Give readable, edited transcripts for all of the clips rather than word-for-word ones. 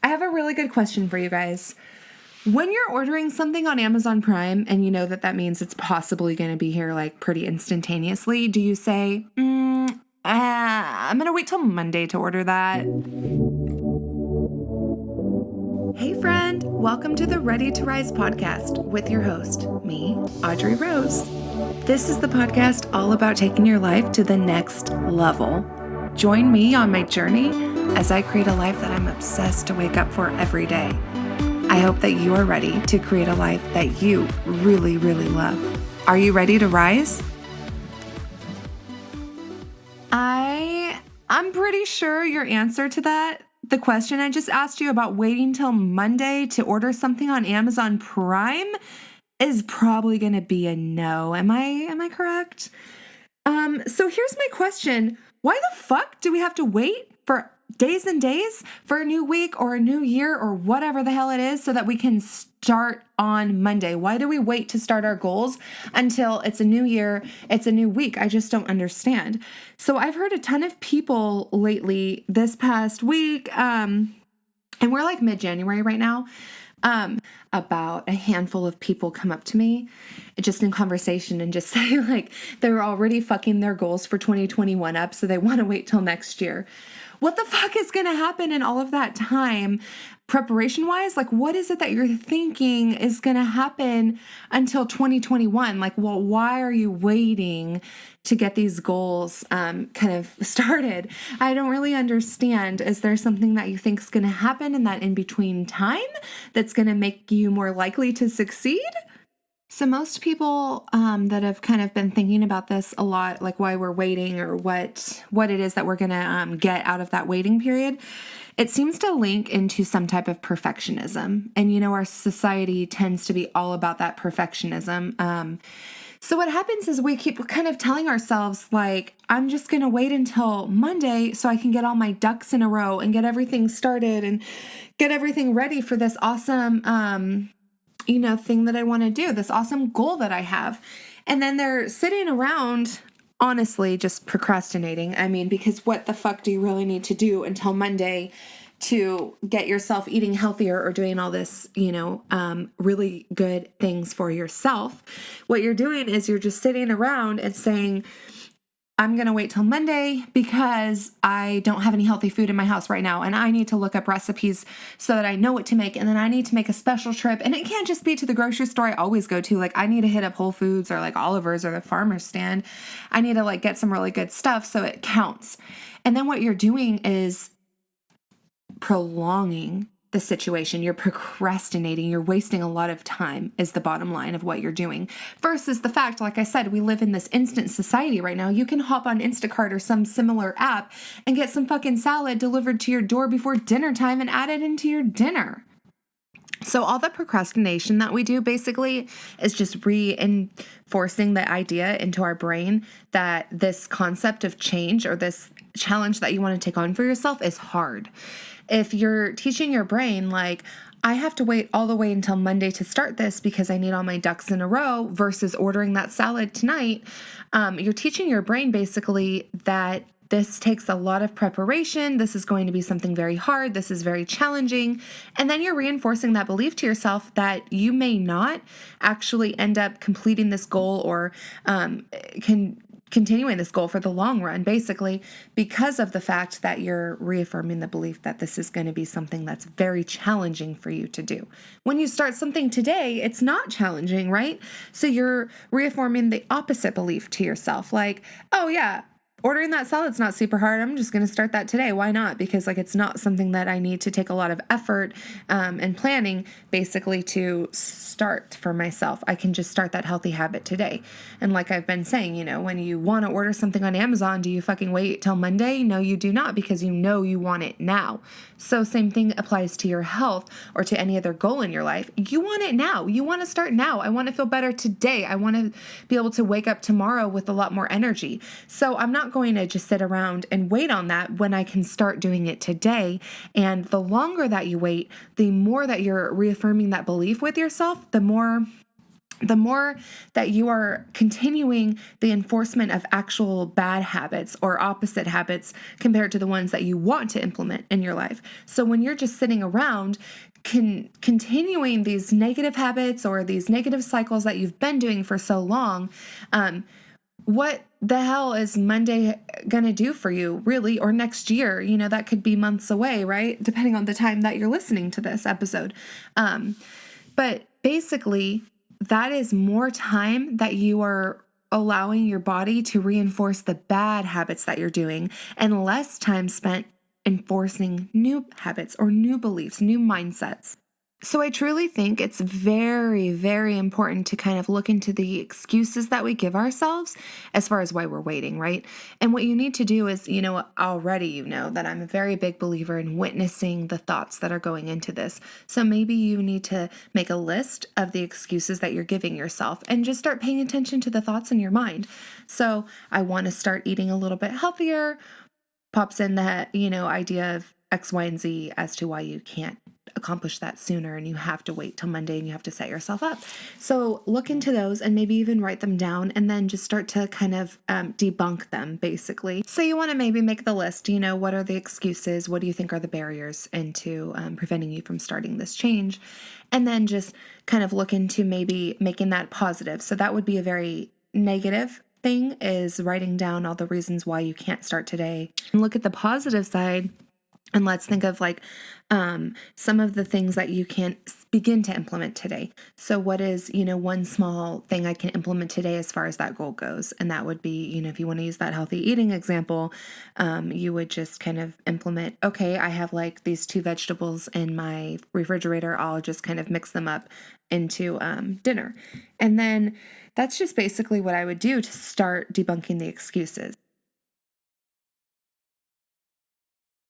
I have a really good question for you guys. When you're ordering something on Amazon Prime and you know that means it's possibly going to be here like pretty instantaneously, do you say, I'm going to wait till Monday to order that? Hey friend, welcome to the Ready to Rise podcast with your host, me, Audrey Rose. This is the podcast all about taking your life to the next level. Join me on my journey as I create a life that I'm obsessed to wake up for every day. I hope that you are ready to create a life that you really, really love. Are you ready to rise? I'm pretty sure your answer to that, the question I just asked you about waiting till Monday to order something on Amazon Prime, is probably going to be a no. Am I correct? So here's my question. Why the fuck do we have to wait for days and days for a new week or a new year or whatever the hell it is so that we can start on Monday? Why do we wait to start our goals until it's a new year, it's a new week? I just don't understand. So I've heard a ton of people lately this past week, and we're like mid-January right now, about a handful of people come up to me just in conversation and just say like they're already fucking their goals for 2021 up, so they want to wait till next year. What the fuck is going to happen in all of that time preparation-wise? Like, what is it that you're thinking is going to happen until 2021? Like, well, why are you waiting to get these goals kind of started? I don't really understand. Is there something that you think is going to happen in that in-between time that's going to make you more likely to succeed? So most people that have kind of been thinking about this a lot, like why we're waiting or what it is that we're going to get out of that waiting period, it seems to link into some type of perfectionism. And, you know, our society tends to be all about that perfectionism. So what happens is we keep kind of telling ourselves, like, I'm just going to wait until Monday so I can get all my ducks in a row and get everything started and get everything ready for this awesome thing that I want to do, this awesome goal that I have. And then they're sitting around, honestly, just procrastinating. I mean, because what the fuck do you really need to do until Monday to get yourself eating healthier or doing all this, really good things for yourself? What you're doing is you're just sitting around and saying, I'm going to wait till Monday because I don't have any healthy food in my house right now. And I need to look up recipes so that I know what to make. And then I need to make a special trip. And it can't just be to the grocery store I always go to. Like, I need to hit up Whole Foods or like Oliver's or the farmer's stand. I need to like get some really good stuff so it counts. And then what you're doing is prolonging the situation. You're procrastinating. You're wasting a lot of time is the bottom line of what you're doing. Versus the fact, like I said, we live in this instant society right now. You can hop on Instacart or some similar app and get some fucking salad delivered to your door before dinner time and add it into your dinner. So all the procrastination that we do basically is just reinforcing the idea into our brain that this concept of change or this challenge that you want to take on for yourself is hard. If you're teaching your brain, like, I have to wait all the way until Monday to start this because I need all my ducks in a row versus ordering that salad tonight, you're teaching your brain basically that this takes a lot of preparation. This is going to be something very hard. This is very challenging. And then you're reinforcing that belief to yourself that you may not actually end up completing this goal or continuing this goal for the long run, basically, because of the fact that you're reaffirming the belief that this is going to be something that's very challenging for you to do. When you start something today, it's not challenging, right? So you're reaffirming the opposite belief to yourself, like, oh yeah, ordering that salad's not super hard. I'm just going to start that today. Why not? Because like it's not something that I need to take a lot of effort and planning basically to start for myself. I can just start that healthy habit today. And like I've been saying, when you want to order something on Amazon, do you fucking wait till Monday? No, you do not, because you know you want it now. So same thing applies to your health or to any other goal in your life. You want it now. You want to start now. I want to feel better today. I want to be able to wake up tomorrow with a lot more energy. So I'm not going to just sit around and wait on that when I can start doing it today. And the longer that you wait, the more that you're reaffirming that belief with yourself, the more The more that you are continuing the enforcement of actual bad habits or opposite habits compared to the ones that you want to implement in your life. So when you're just sitting around continuing these negative habits or these negative cycles that you've been doing for so long, what the hell is Monday going to do for you, really, or next year? That could be months away, right? Depending on the time that you're listening to this episode. But basically, that is more time that you are allowing your body to reinforce the bad habits that you're doing and less time spent enforcing new habits or new beliefs, new mindsets. So I truly think it's very, very important to kind of look into the excuses that we give ourselves as far as why we're waiting, right? And what you need to do is, already you know that I'm a very big believer in witnessing the thoughts that are going into this. So maybe you need to make a list of the excuses that you're giving yourself and just start paying attention to the thoughts in your mind. So I want to start eating a little bit healthier, pops in the, idea of X, Y, and Z as to why you can't accomplish that sooner and you have to wait till Monday and you have to set yourself up. So look into those and maybe even write them down and then just start to kind of debunk them, basically. So you want to maybe make the list, what are the excuses? What do you think are the barriers into preventing you from starting this change? And then just kind of look into maybe making that positive. So that would be a very negative thing, is writing down all the reasons why you can't start today. And look at the positive side. And let's think of some of the things that you can begin to implement today. So what is, one small thing I can implement today as far as that goal goes? And that would be, if you want to use that healthy eating example, you would just kind of implement, okay, I have these 2 vegetables in my refrigerator. I'll just kind of mix them up into dinner. And then that's just basically what I would do to start debunking the excuses.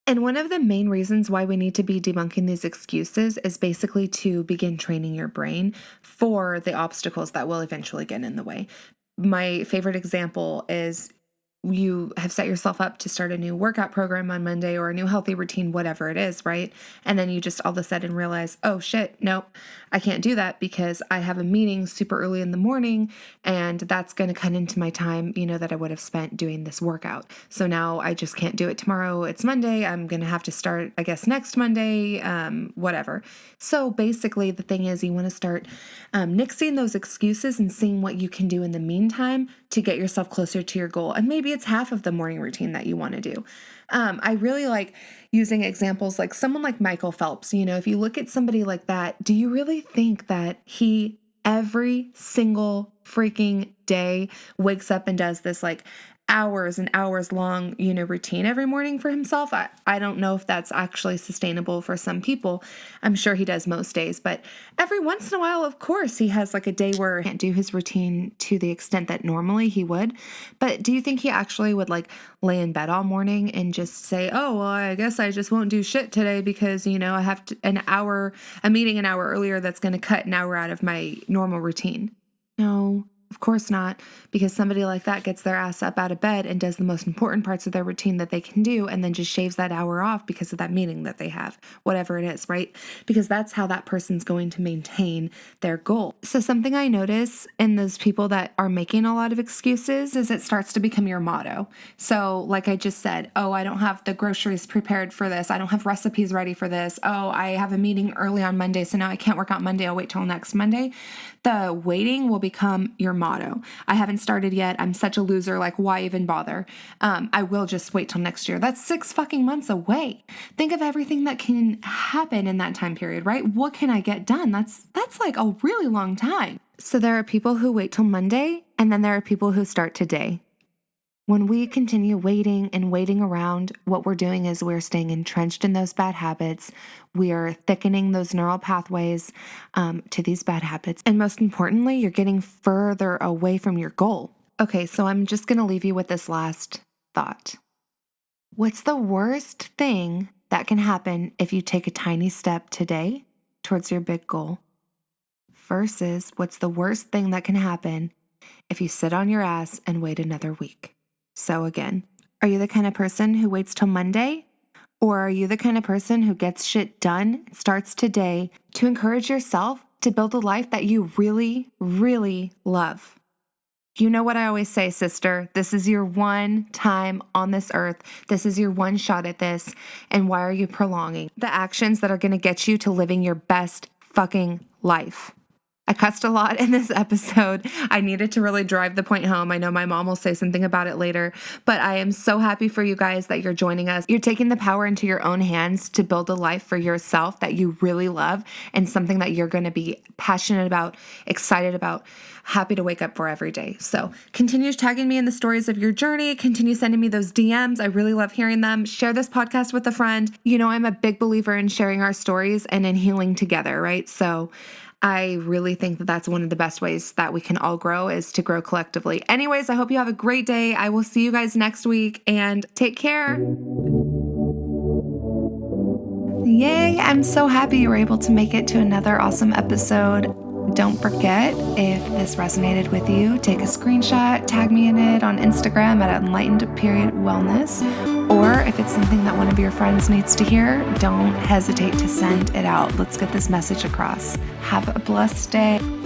And one of the main reasons why we need to be debunking these excuses is basically to begin training your brain for the obstacles that will eventually get in the way. My favorite example is you have set yourself up to start a new workout program on Monday or a new healthy routine, whatever it is, right? And then you just all of a sudden realize, oh shit, nope, I can't do that because I have a meeting super early in the morning and that's going to cut into my time, that I would have spent doing this workout. So now I just can't do it tomorrow. It's Monday. I'm going to have to start, I guess, next Monday, whatever. So basically the thing is you want to start nixing those excuses and seeing what you can do in the meantime to get yourself closer to your goal. And maybe it's half of the morning routine that you want to do. I really like using examples like someone like Michael Phelps. If you look at somebody like that, do you really think that he every single freaking day wakes up and does this hours and hours long, routine every morning for himself? I don't know if that's actually sustainable for some people. I'm sure he does most days, but every once in a while, of course, he has a day where he can't do his routine to the extent that normally he would. But do you think he actually would lay in bed all morning and just say, oh, well, I guess I just won't do shit today because, I have a meeting an hour earlier that's going to cut an hour out of my normal routine? No. Of course not, because somebody like that gets their ass up out of bed and does the most important parts of their routine that they can do and then just shaves that hour off because of that meeting that they have, whatever it is, right? Because that's how that person's going to maintain their goal. So something I notice in those people that are making a lot of excuses is it starts to become your motto. So like I just said, oh, I don't have the groceries prepared for this. I don't have recipes ready for this. Oh, I have a meeting early on Monday, so now I can't work out Monday. I'll wait till next Monday. The waiting will become your motto. I haven't started yet. I'm such a loser. Why even bother? I will just wait till next year. That's 6 fucking months away. Think of everything that can happen in that time period, right? What can I get done? That's a really long time. So there are people who wait till Monday, and then there are people who start today. When we continue waiting and waiting around, what we're doing is we're staying entrenched in those bad habits. We are thickening those neural pathways to these bad habits. And most importantly, you're getting further away from your goal. Okay, so I'm just going to leave you with this last thought. What's the worst thing that can happen if you take a tiny step today towards your big goal? Versus what's the worst thing that can happen if you sit on your ass and wait another week? So again, are you the kind of person who waits till Monday? Or are you the kind of person who gets shit done, starts today to encourage yourself to build a life that you really, really love. You know what I always say, sister. This is your one time on this earth. This is your one shot at this. And why are you prolonging the actions that are going to get you to living your best fucking life? I cussed a lot in this episode. I needed to really drive the point home. I know my mom will say something about it later, but I am so happy for you guys that you're joining us. You're taking the power into your own hands to build a life for yourself that you really love and something that you're going to be passionate about, excited about, happy to wake up for every day. So continue tagging me in the stories of your journey. Continue sending me those DMs. I really love hearing them. Share this podcast with a friend. You know, I'm a big believer in sharing our stories and in healing together, right? So I really think that that's one of the best ways that we can all grow is to grow collectively. Anyways, I hope you have a great day. I will see you guys next week and take care. Yay, I'm so happy you were able to make it to another awesome episode. Don't forget, if this resonated with you, take a screenshot, tag me in it on Instagram at enlightened.wellness. Or if it's something that one of your friends needs to hear, don't hesitate to send it out. Let's get this message across. Have a blessed day.